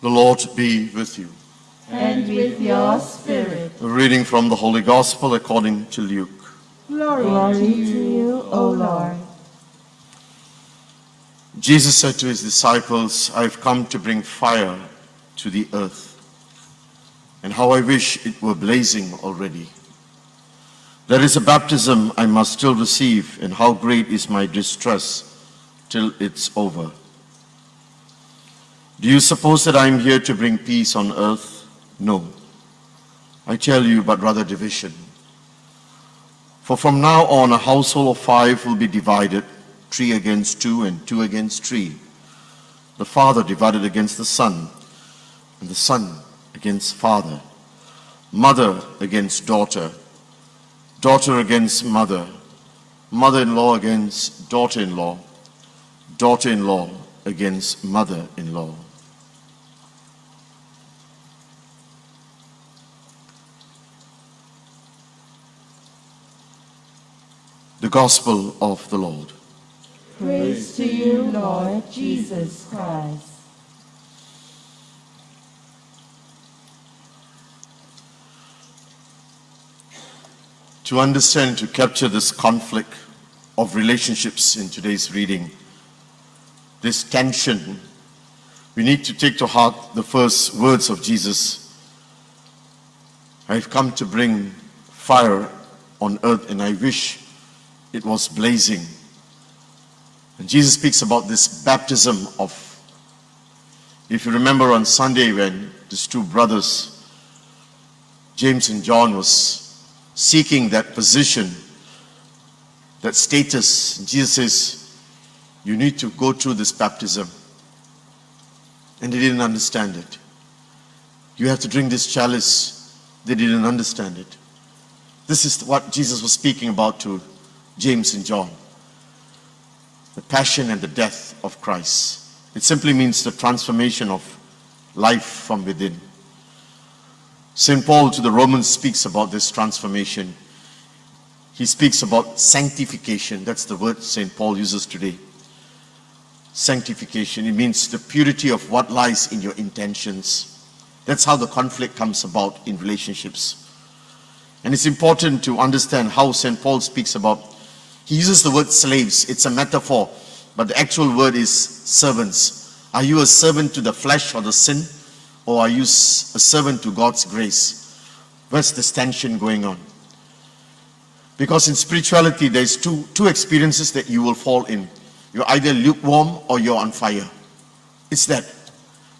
The Lord be with you. And with your spirit. A reading from the Holy Gospel according to Luke. Glory to you, O Lord. Jesus said to his disciples, I have come to bring fire to the earth, and how I wish it were blazing already. There is a baptism I must still receive, and how great is my distress till it's over. Do you suppose that I am here to bring peace on earth? No, I tell you, but rather division. For from now on a household of 5 will be divided, 3 against 2 and 2 against 3. The father divided against the son, and the son against father. Mother against daughter, daughter against mother, mother-in-law against daughter-in-law, daughter-in-law against mother-in-law. The Gospel of the Lord. Praise to you, Lord Jesus Christ. To understand, to capture this conflict of relationships in today's reading, this tension, we need to take to heart the first words of Jesus. I've come to bring fire on earth, and I wish it was blazing. And Jesus speaks about this baptism of, if you remember on Sunday when these 2 brothers, James and John, was seeking that position, that status, Jesus says, you need to go through this baptism. And they didn't understand it. You have to drink this chalice. They didn't understand it. This is what Jesus was speaking about to James and John. The passion and the death of Christ. It simply means the transformation of life from within. St. Paul to the Romans speaks about this transformation. He speaks about sanctification. That's the word St. Paul uses today. Sanctification. It means the purity of what lies in your intentions. That's how the conflict comes about in relationships. And it's important to understand how St. Paul speaks about. He uses the word slaves. It's a metaphor, but the actual word is servants. Are you a servant to the flesh or the sin, or are you a servant to God's grace? Where's this tension going on? Because in spirituality, there's two experiences that you will fall in. You're either lukewarm or you're on fire. It's that.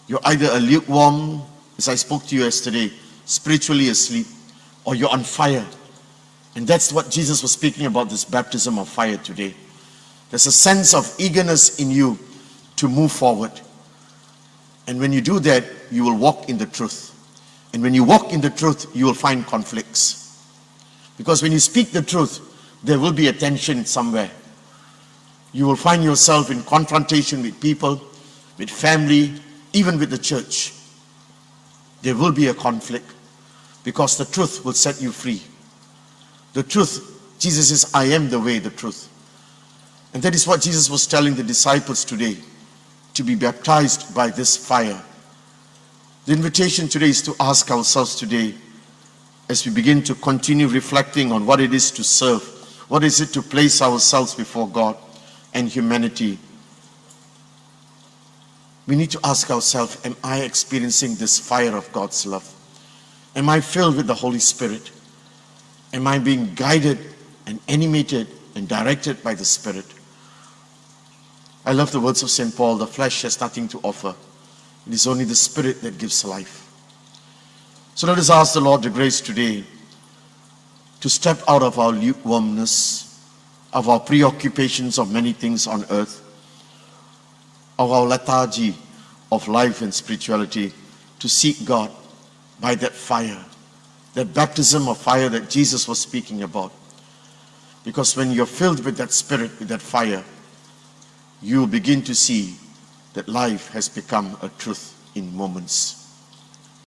You're either a lukewarm, as I spoke to you yesterday, spiritually asleep, or you're on fire. And that's what Jesus was speaking about, this baptism of fire today. There's a sense of eagerness in you to move forward. And when you do that, you will walk in the truth. And when you walk in the truth, you will find conflicts. Because when you speak the truth, there will be a tension somewhere. You will find yourself in confrontation with people, with family, even with the church. There will be a conflict because the truth will set you free. The truth, Jesus says, I am the way, the truth. And that is what Jesus was telling the disciples today, to be baptized by this fire. The invitation today is to ask ourselves today, as we begin to continue reflecting on what it is to serve, what is it to place ourselves before God and humanity. We need to ask ourselves, am I experiencing this fire of God's love? Am I filled with the Holy Spirit? Am I being guided and animated and directed by the Spirit? I love the words of St. Paul, the flesh has nothing to offer. It is only the Spirit that gives life. So let us ask the Lord the grace today to step out of our lukewarmness, of our preoccupations of many things on earth, of our lethargy of life and spirituality, to seek God by that fire, that baptism of fire that Jesus was speaking about. Because when you're filled with that Spirit, with that fire, you will begin to see that life has become a truth in moments.